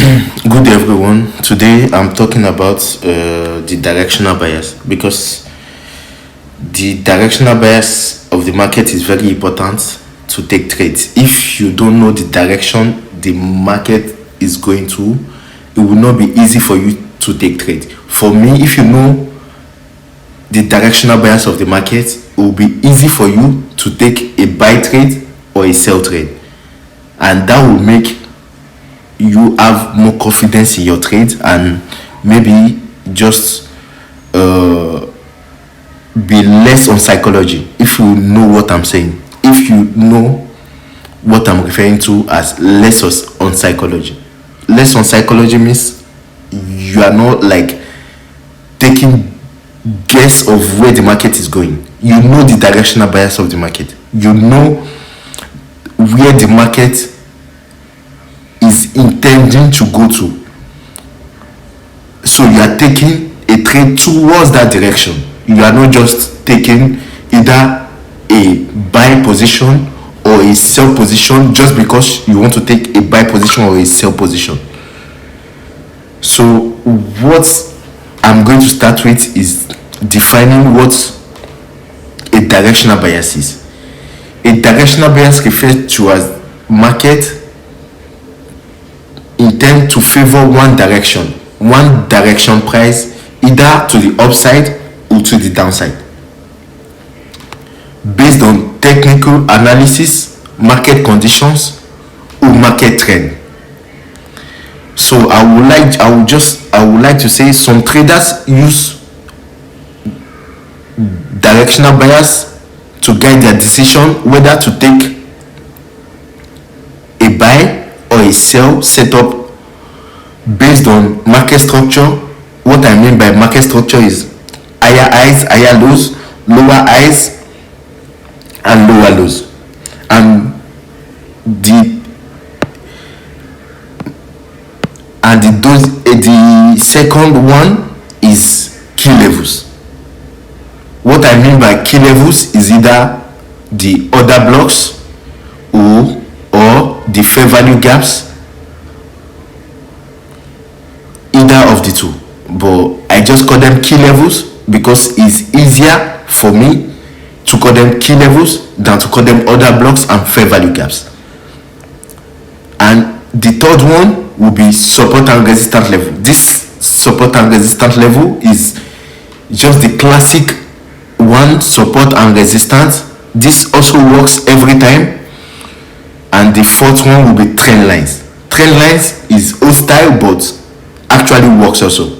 Good day, everyone. Today I'm talking about the directional bias because the directional bias of the market is very important to take trades. If you don't know the direction the market is going to, it will not be easy for you to take trade. For me, if you know the directional bias of the market, it will be easy for you to take a buy trade or a sell trade, and that will make you have more confidence in your trade and maybe just be less on psychology. If you know what I'm saying, if you know what I'm referring to as on psychology, less on psychology means you are not like taking guess of where the market is going. You know the directional bias of the market, you know where the market is intending to go to, so you are taking a trade towards that direction. You are not just taking either a buy position or a sell position just because you want to take a buy position or a sell position. So what I'm going to start with is defining what a directional bias is. A directional bias refers to as market intend to favor one direction price, either to the upside or to the downside, based on technical analysis, market conditions, or market trend. So I would like to say some traders use directional bias to guide their decision whether to take a buy or a sell setup based on market structure. What I mean by market structure is higher highs, higher lows, lower highs, and lower lows. And the second one is key levels. What I mean by key levels is either the order blocks or the fair value gaps, either of the two, but I just call them key levels because it's easier for me to call them key levels than to call them order blocks and fair value gaps. And the third one will be support and resistance level. This support and resistance level is just the classic one, support and resistance. This also works every time. And the fourth one will be trend lines. Trend lines is hostile but actually works also.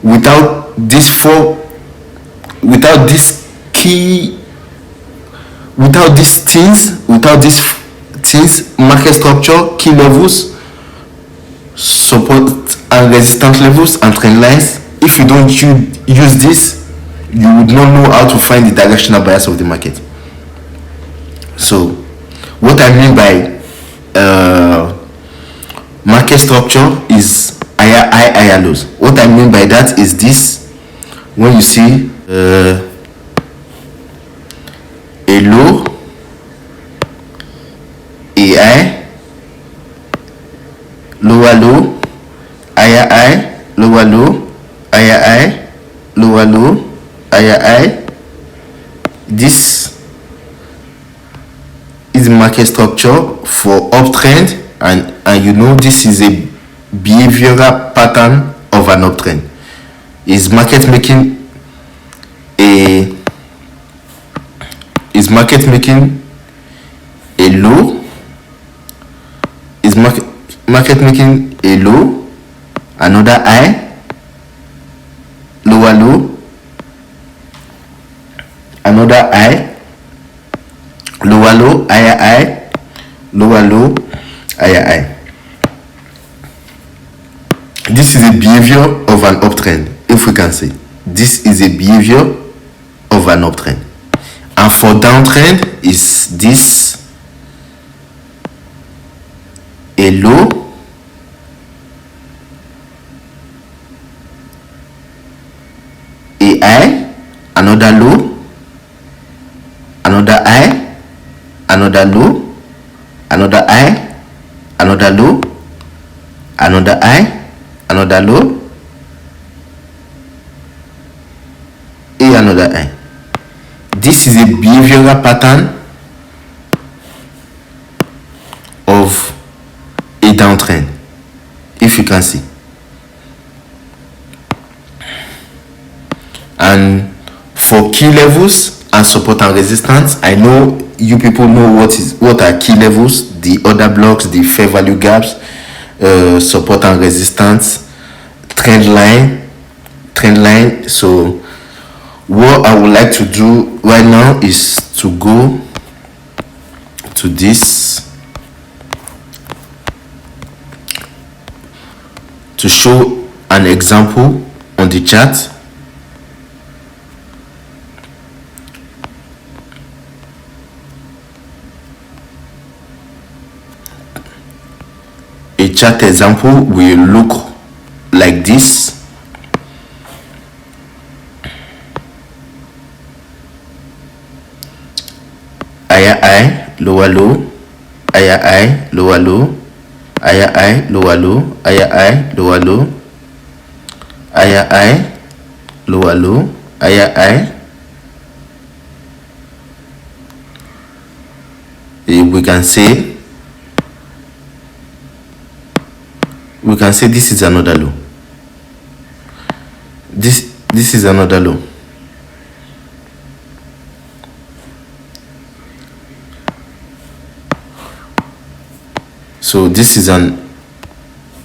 Without these things, market structure, key levels, support and resistance levels, and trend lines, if you don't use this, you would not know how to find the directional bias of the market. So what I mean by market structure is higher lows. What I mean by that is this: when you see a low, a high, lower low, higher high, lower low, higher high, lower low, higher high. This is market structure for uptrend, and you know this is a behavioral pattern of an uptrend. Is market making a low? Is market making a low, another high, lower low, another high, lower low, higher high, lower low, higher high. This is a behavior of an uptrend, if we can say. This is a behavior of an uptrend. And for downtrend is this a low, a high, another low, another high, another low, another high, another low, another high, another low, and another high. This is a behavioral pattern of a downtrend, if you can see. And for key levels and support and resistance, I know you people know what are key levels, the order blocks, the fair value gaps, support and resistance, trend line. So what I would like to do right now is to go to this to show an example on the chart. A chart example will look like this. Higher high, lower low, higher high, lower low, higher high, lower low, higher high, lower low, higher high, lower low, higher high. We can say this is another low. This is another low. So this is an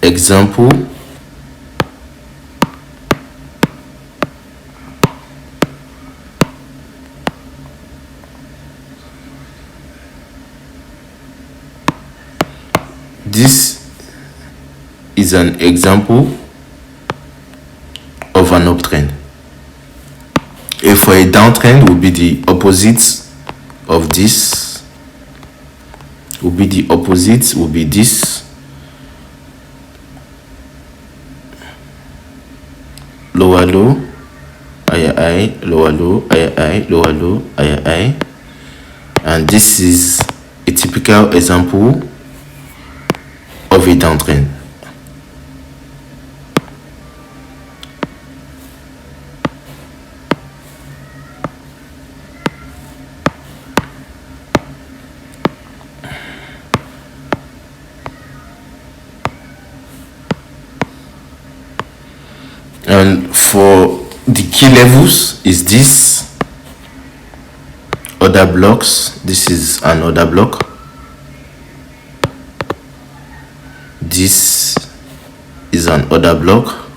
example of an uptrend. If for a downtrend will be the opposite of this, will be this. Lower low, higher high, lower low, higher high, lower low, higher high. And this is a typical example of a downtrend. And for the key levels is this order blocks. This is an order block. This is an order block.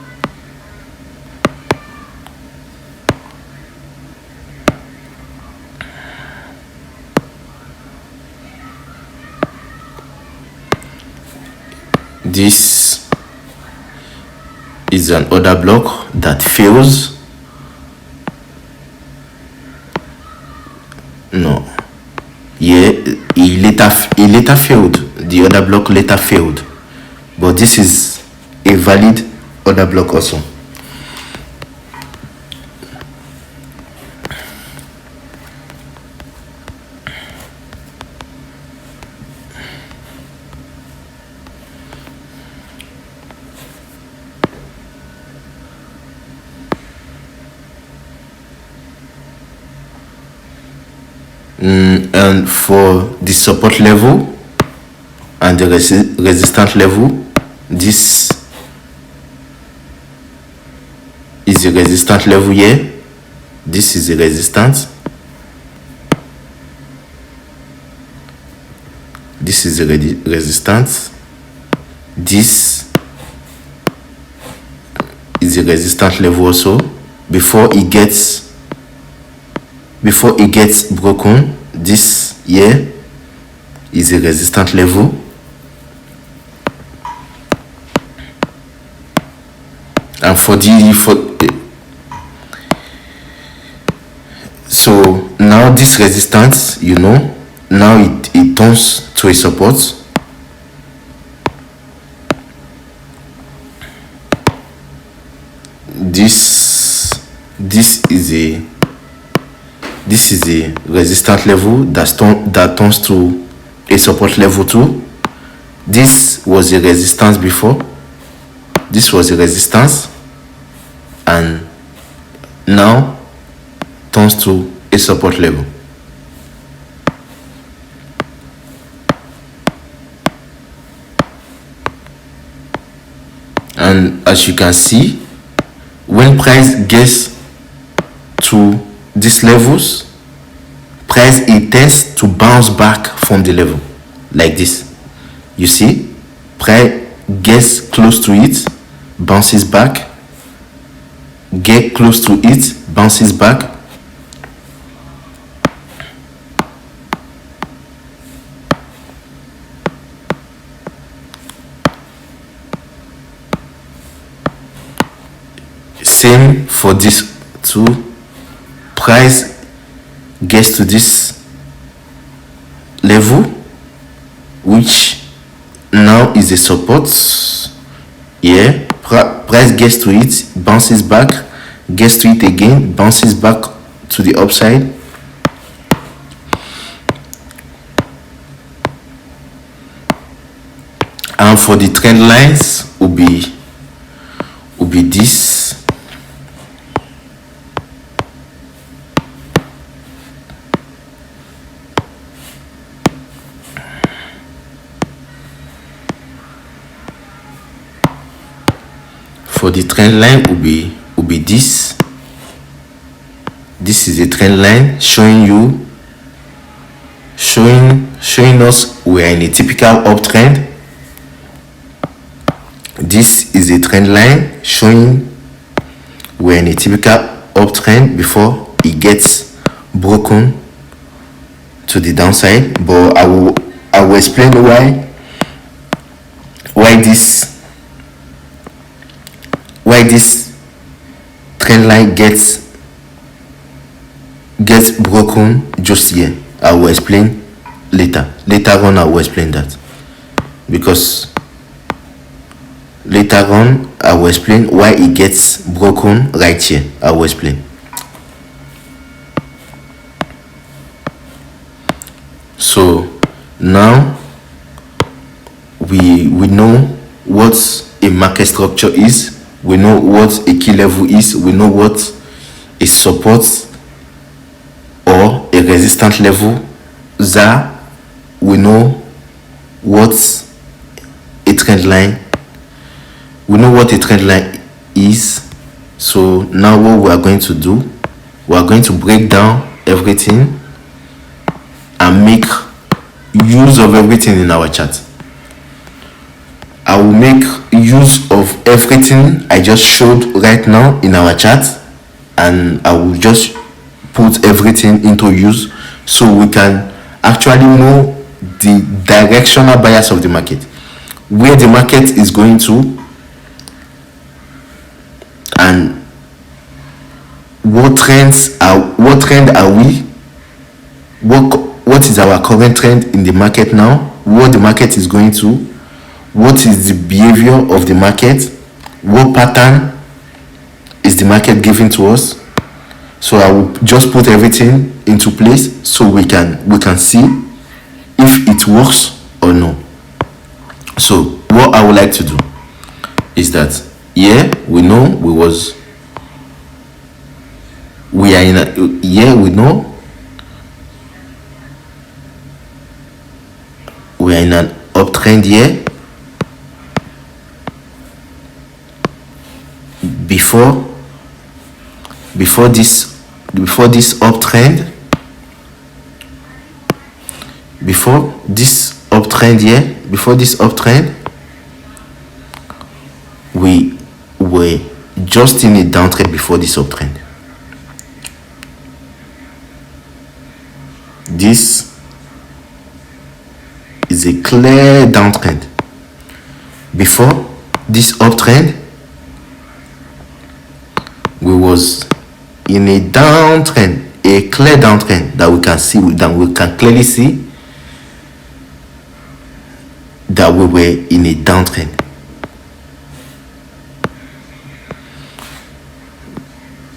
This is an order block that fails. No, yeah, he later failed. The order block later failed, but this is a valid order block also. And for the support level and the resistance level, this is the resistance level here. This is the resistance. This is the resistance. This is the resistance level also. Before it gets broken, this here is a resistance level. And so now this resistance, now it turns to a support. This is a resistance level that turns to a support level too. This was a resistance before. this was a resistance and now turns to a support level. And as you can see, when price gets to these levels, price it tends to bounce back from the level like this. You see, price gets close to it, bounces back, get close to it, bounces back. Same for this too. Price gets to this level, which now is a support. Yeah, price gets to it, bounces back, gets to it again, bounces back to the upside. And for the trend lines will be this. For the trend line will be this. This is a trend line showing us we are in a typical uptrend. This is a trend line showing we're in a typical uptrend before it gets broken to the downside. But I will explain why this trend line gets broken just here. I will explain later on. I will explain that, because later on I will explain why it gets broken right here. I will explain. So now we know what a market structure is. We know what a key level is. We know what a support or a resistance level are. We know what a trend line. We know what a trend line is. So now what we are going to do, we are going to break down everything and make use of everything in our chart. I will make use of everything I just showed right now in our chart, and I will just put everything into use so we can actually know the directional bias of the market, where the market is going to, and what trend are we, what is our current trend in the market now, what the market is going to, what is the behavior of the market, what pattern is the market giving to us. So I will just put everything into place so we can see if it works or no. So what I would like to do is that here we know we are in a, here we know we are in an uptrend here. Before this uptrend, before this uptrend, we were just in a downtrend before this uptrend. This is a clear downtrend. Before this uptrend, we was in a downtrend, a clear downtrend that we can clearly see that we were in a downtrend.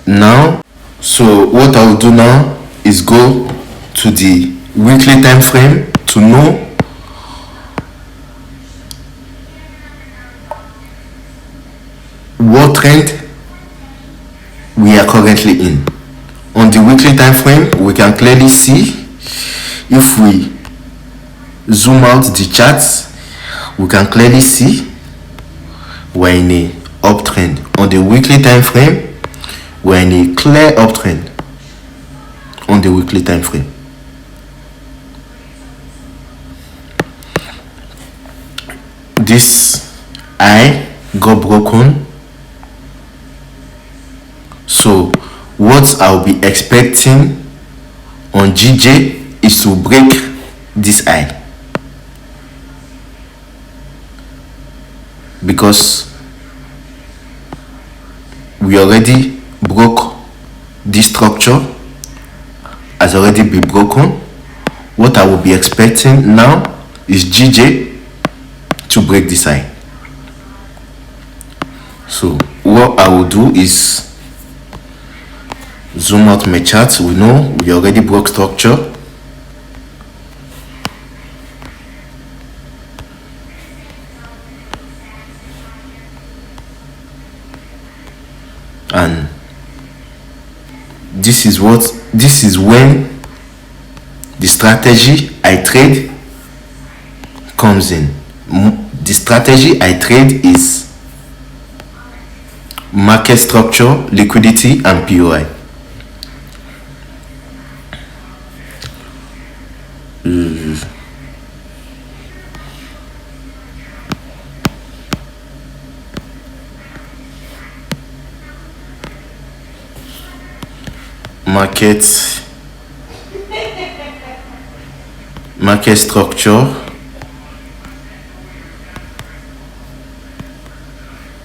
Now, so what I will do now is go to the weekly time frame to know what trend we are currently in. On the weekly time frame, we can clearly see, if we zoom out the charts, we can clearly see we're in a uptrend. On the weekly time frame, we're in a clear uptrend on the weekly time frame. This high got broken, so what I'll be expecting on GJ is to break this high, because we already broke this structure, has already been broken. What I will be expecting now is GJ to break this high. So what I will do is zoom out my charts. We know we already broke structure, and this is when the strategy I trade comes in. The strategy I trade is market structure, liquidity, and POI. Market structure,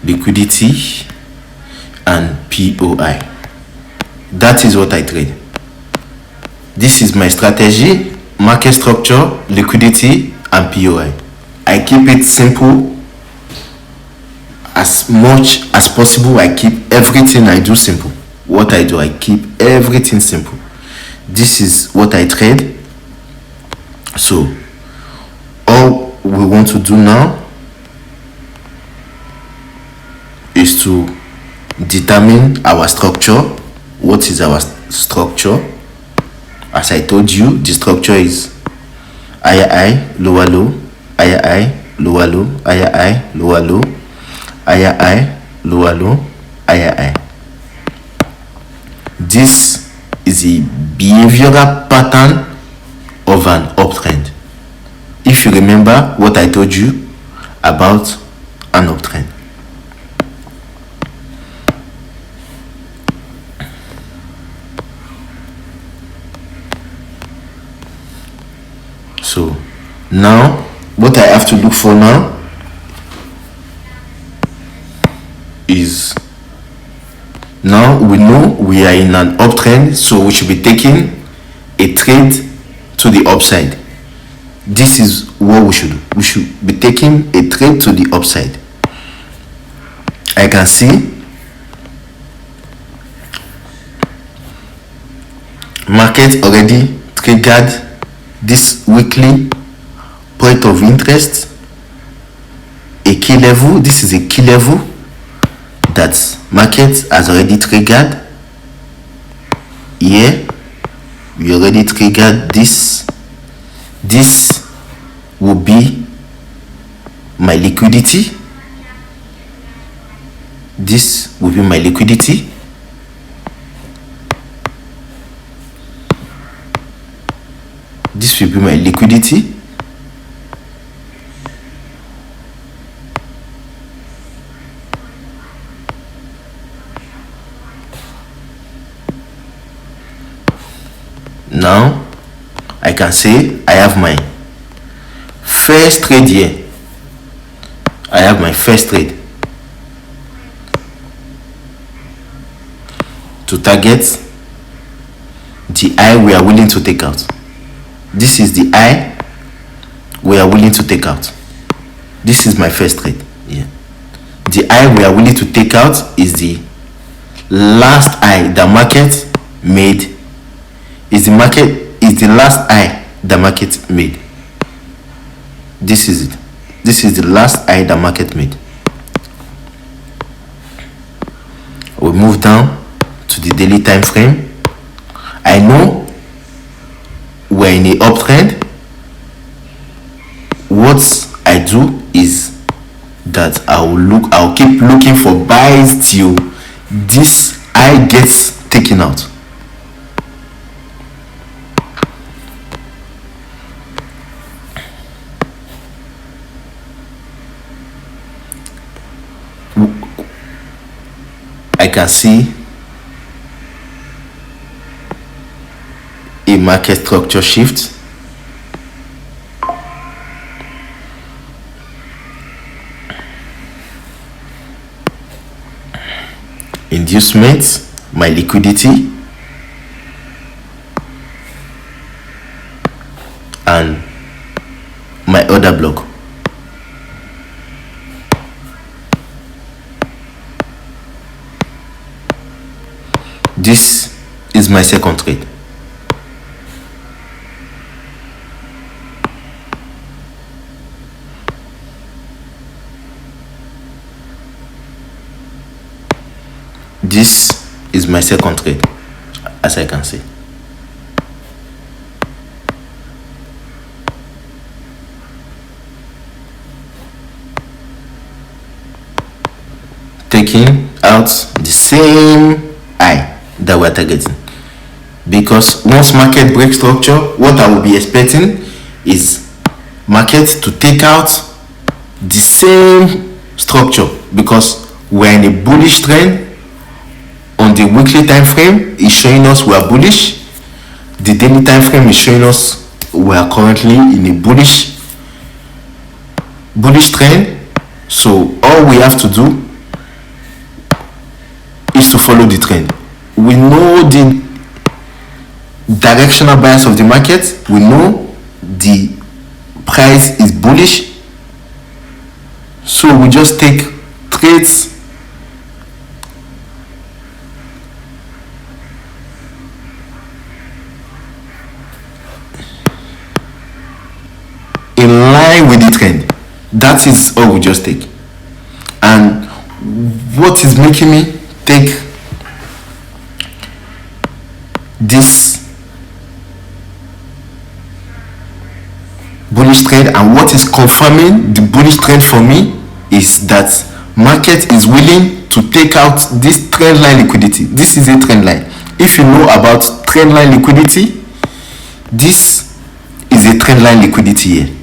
liquidity, and POI. That is what I trade. This is my strategy: market structure, liquidity, and POI. I keep it simple as much as possible. I keep everything I do simple. What I do, I keep everything simple. This is what I trade. So all we want to do now is to determine our structure. What is our structure? As I told you, the structure is higher high, lower low, higher high, lower low, higher high, lower low, higher high, lower low, higher high. This is a behavioral pattern of an uptrend. If you remember what I told you about an uptrend. So now what I have to look for now is, now we know we are in an uptrend, so we should be taking a trade to the upside. This is what we should do. We should be taking a trade to the upside. I can see market already triggered this weekly point of interest, a key level. This is a key level that market has already triggered. Here we already triggered this. This will be my liquidity. This will be my liquidity. This will be my liquidity. Now I can say I have my first trade here. I have my first trade to target the high we are willing to take out. This is the high we are willing to take out. This is my first trade. Yeah. The high we are willing to take out is the last high the market made. Is the last high the market made. This is it. This is the last high the market made. We move down to the daily time frame. I know we're in a uptrend. What I do is that I'll keep looking for buys till this high gets taken out. I can see a market structure shift. Inducement, my liquidity, and my order block. This is my second trade. This is my second trade, as I can see. Taking out the same high that we're targeting, because once market breaks structure, what I will be expecting is market to take out the same structure, because we're in a bullish trend. On the weekly time frame is showing us we are bullish. The daily time frame is showing us we are currently in a bullish trend. So all we have to do is to follow the trend. We know the directional bias of the market. We know the price is bullish. So we just take trades in line with the trend. That is all we just take. And what is making me take this bullish trend, and what is confirming the bullish trend for me, is that market is willing to take out this trend line liquidity. This is a trend line. If you know about trend line liquidity, this is a trend line liquidity here.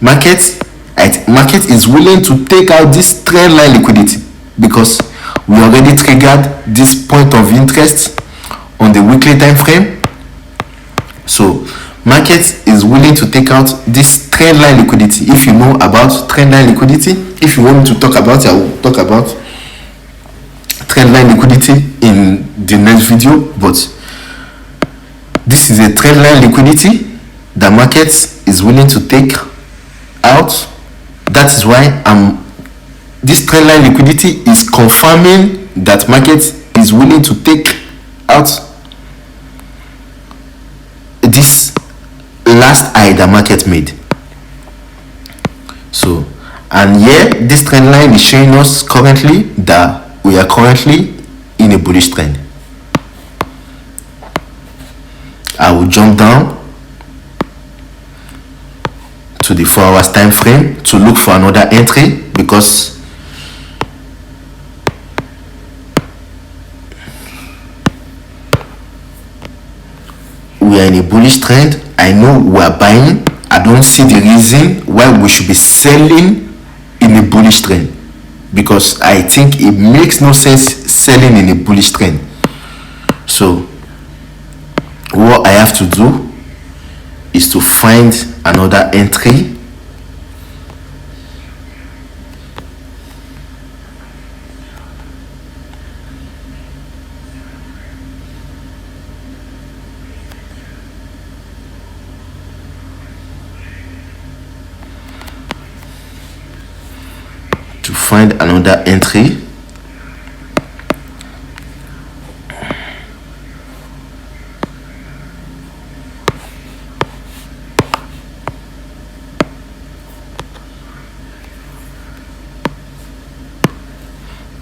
Market is willing to take out this trend line liquidity because we already triggered this point of interest on the weekly time frame. So market is willing to take out this trend line liquidity. If you know about trend line liquidity, if you want me to talk about it, I will talk about trend line liquidity in the next video. But this is a trend line liquidity the market is willing to take out. That is why this trend line liquidity is confirming that market is willing to take out this last high the market made. So, and here this trend line is showing us currently that we are currently in a bullish trend. I will jump down to the 4 hours time frame to look for another entry, because we are in a bullish trend. I know we are buying. I don't see the reason why we should be selling in a bullish trend, because I think it makes no sense selling in a bullish trend. So what I have to do is to find another entry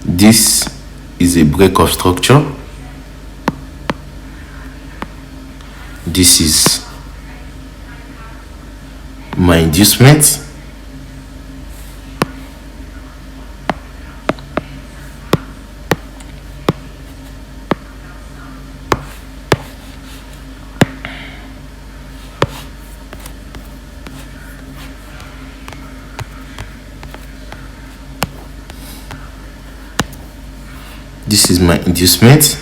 this is a break of structure. This is my inducement. This is my inducement.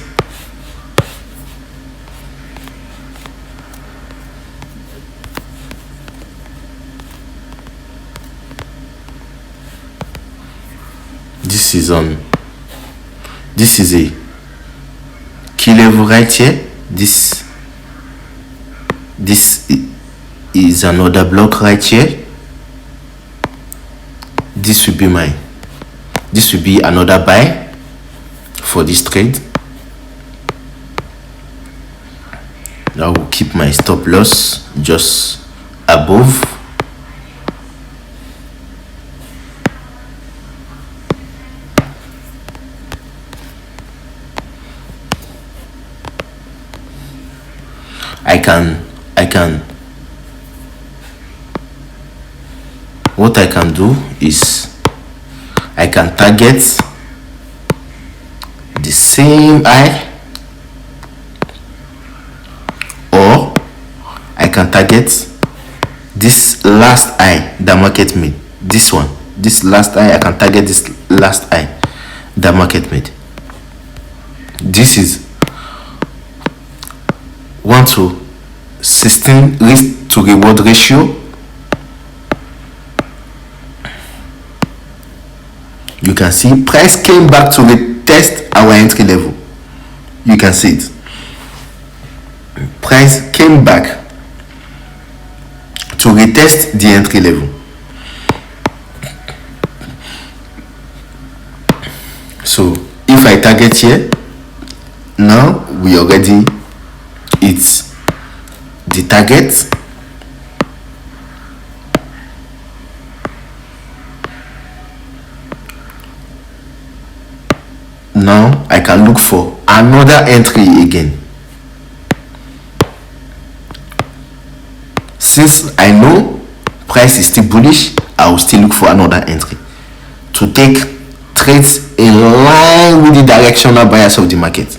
This is a key level right here. This is another block right here. This will be another buy for this trade. I will keep my stop loss just above. What I can do is I can target the same eye, or I can target this last eye that market made. This last eye, I can target this last eye that market made. This is 1:16 risk to reward ratio. You can see price came back to retest our entry level. You can see it. Price came back to retest the entry level. So if I target here, now we already, it's the target. Now I can look for another entry again. Since I know price is still bullish, I will still look for another entry to take trades in line with the directional bias of the market.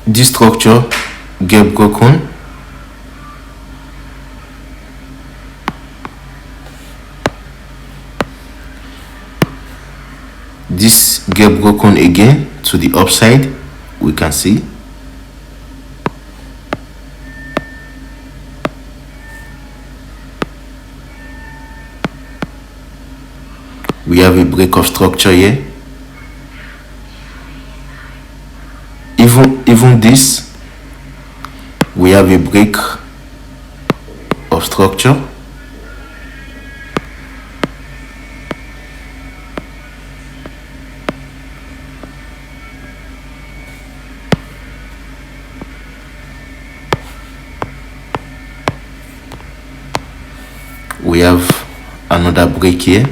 This structure get broken. This get broken again to the upside. We can see we have a break of structure here. Even this, we have a break of structure. We have another break here.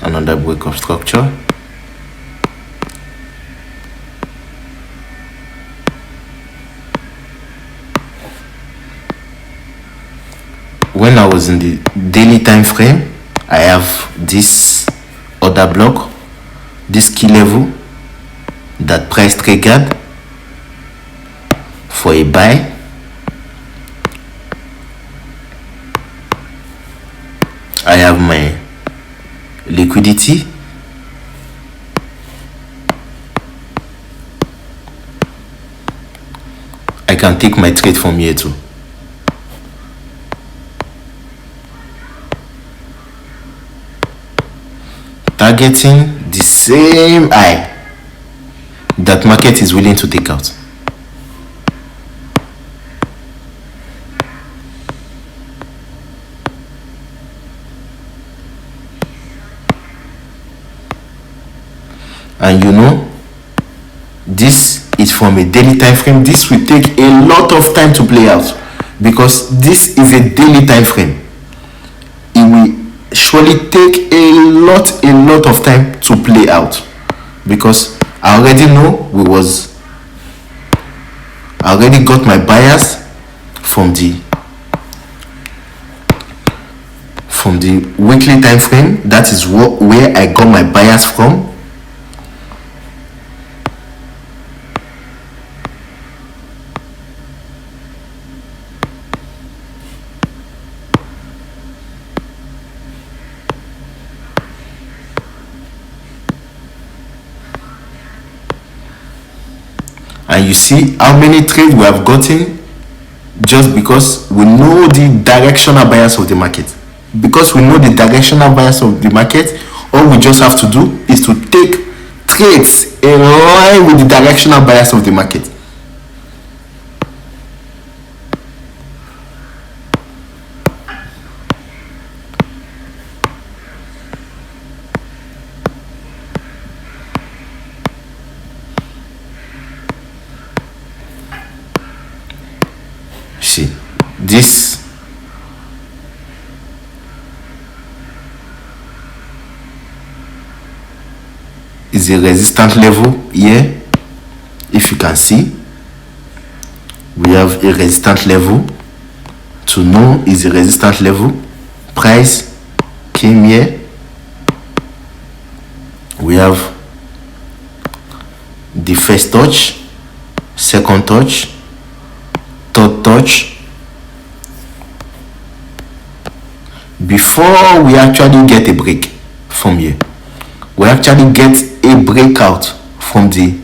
Another break of structure. When I was in the daily time frame, I have this other block, this key level that price triggered for a buy. I have my liquidity. I can take my trade from here too. targeting the same high that market is willing to take out. And you know, this is from a daily time frame. This will take a lot of time to play out because this is a daily time frame. It will surely take a lot of time to play out because I already know I already got my buyers from the weekly time frame. That is where I got my buyers from. And you see how many trades we have gotten just because we know the directional bias of the market. Because we know the directional bias of the market, all we just have to do is to take trades in line with the directional bias of the market. See, this is a resistance level here. If you can see, we have a resistance level. To know is a resistance level. Price came here. We have the first touch, second touch, third touch. Before we actually get a break from here, we actually get a breakout from the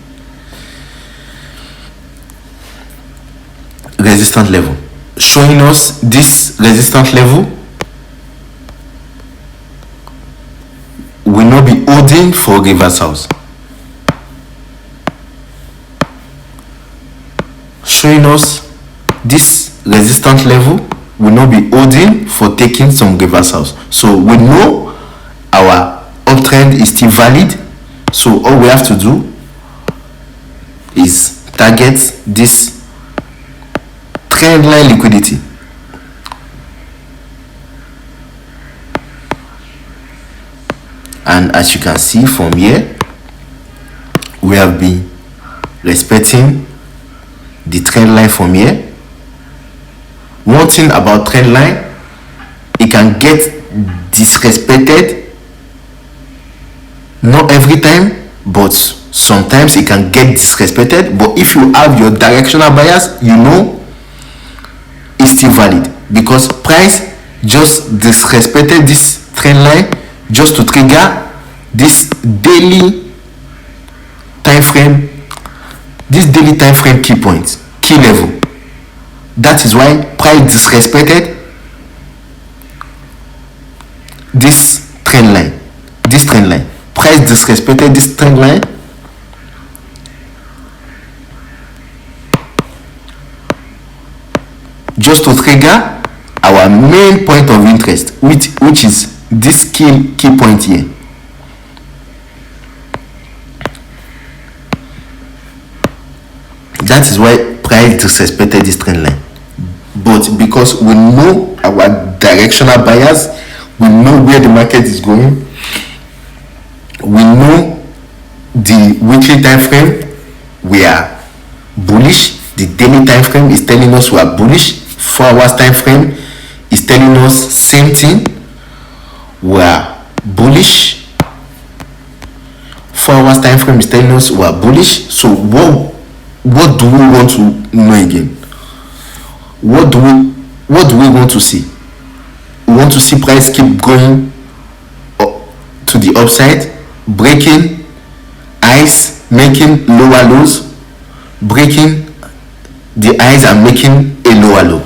resistance level, showing us this resistance level will not be holding for reversals, showing us this resistance level will not be holding for taking some reversals. So we know our uptrend is still valid. So all we have to do is target this trend line liquidity. And as you can see from here, we have been respecting the trend line from here. One thing about trend line, it can get disrespected. Not every time, but sometimes it can get disrespected. But if you have your directional bias, you know it's still valid because price just disrespected this trend line just to trigger this daily time frame key point, key level. That is why price disrespected this trend line. Price disrespected this trend line. Just to trigger our main point of interest, which is this key point here. That is why price disrespected this trend line. But because we know our directional bias, we know where the market is going, we know the weekly time frame we are bullish, the daily time frame is telling us we are bullish, 4 hours time frame is telling us same thing, we are bullish, 4 hours time frame is telling us we are bullish. So what do we want to know again? What do we want to see? We want to see price keep going to the upside, breaking highs, making lower lows, breaking the highs and making a lower low,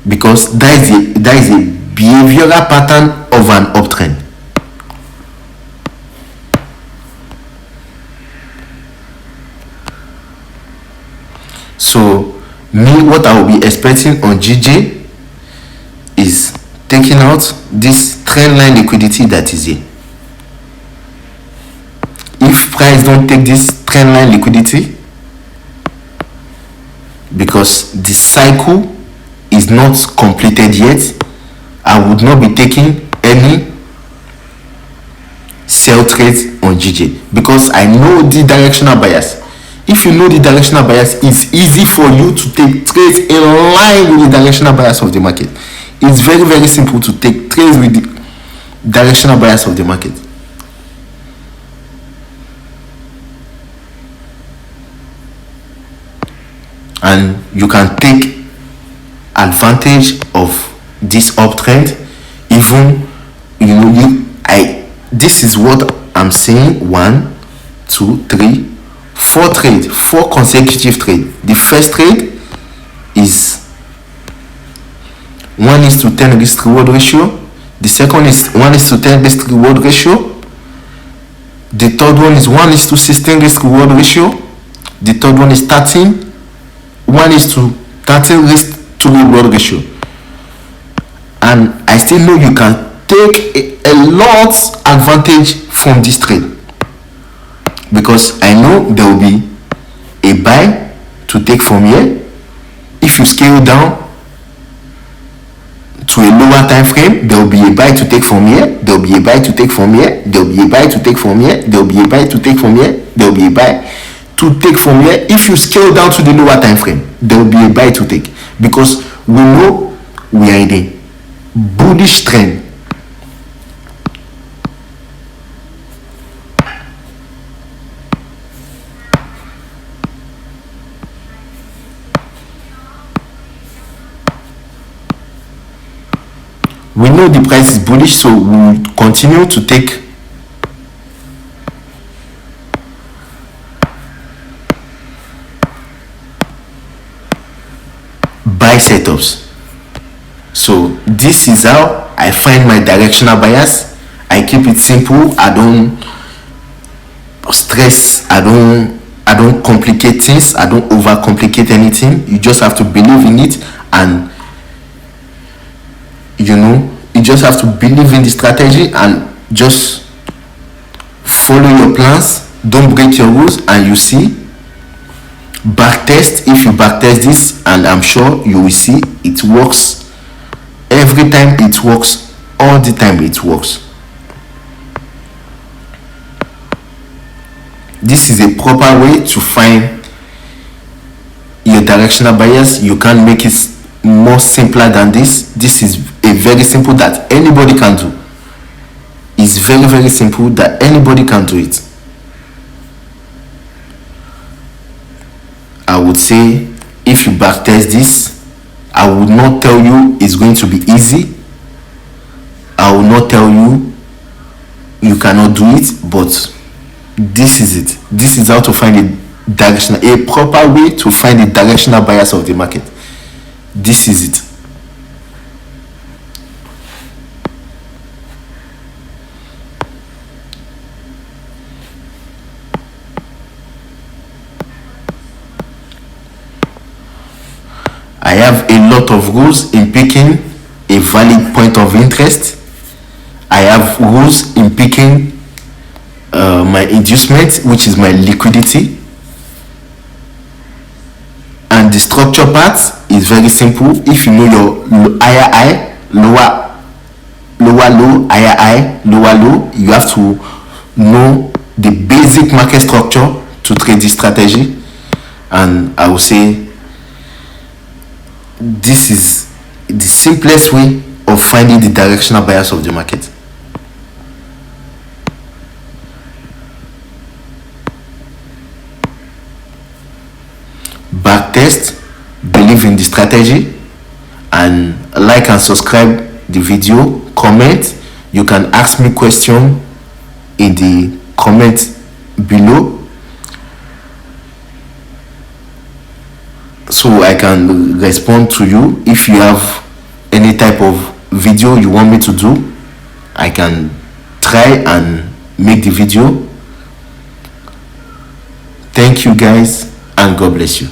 because that is a behavioral pattern of an uptrend. Me, what I will be expecting on GJ is taking out this trend line liquidity that is here. If price don't take this trend line liquidity, because the cycle is not completed yet, I would not be taking any sell trades on GJ, because I know the directional bias. If you know the directional bias, it's easy for you to take trades in line with the directional bias of the market. It's very, very simple to take trades with the directional bias of the market. And you can take advantage of this uptrend. Even, this is what I'm saying. 1, 2, 3, 4 trades, 4 consecutive trades. The first trade is 1:10 risk reward ratio. The second is 1:10 risk reward ratio. The third one is 1:16 risk reward ratio. The third one is 1:13 risk to reward ratio. And I still know you can take a lot advantage from this trade, because I know there will be a buy to take from here. If you scale down to a lower time frame, there will be a buy to take from here, there will be a buy to take from here, there will be a buy to take from here, there will be a buy to take from here, there will be a buy to take from here. If you scale down to the lower time frame, there will be a buy to take, because we know we are in a bullish trend. We know the price is bullish, so we will continue to take buy setups. So this is how I find my directional bias. I keep it simple. I don't stress. I don't complicate things. I don't overcomplicate anything. You just have to believe in it, and you just have to believe in the strategy and just follow your plans. Don't break your rules, and you see. Backtest. If you backtest this, and I'm sure you will see it works every time. It works all the time. It works. This is a proper way to find your directional bias. You can't make it more simpler than this. This is a very simple that anybody can do. It's very, very simple that anybody can do it. I would say, if you backtest this, I would not tell you it's going to be easy. I will not tell you you cannot do it, but this is it. This is how to find a proper way to find the directional bias of the market. This is it. I have a lot of rules in picking a valid point of interest. I have rules in picking my inducement, which is my liquidity. And the structure part is very simple. If you know your higher high, lower low, higher high, lower low, you have to know the basic market structure to trade this strategy. And I will say this is the simplest way of finding the directional bias of the market. Backtest, believe in the strategy, and like and subscribe the video. Comment. You can ask me question in the comment below, so I can respond to you. If you have any type of video you want me to do, I can try and make the video. Thank you guys, and God bless you.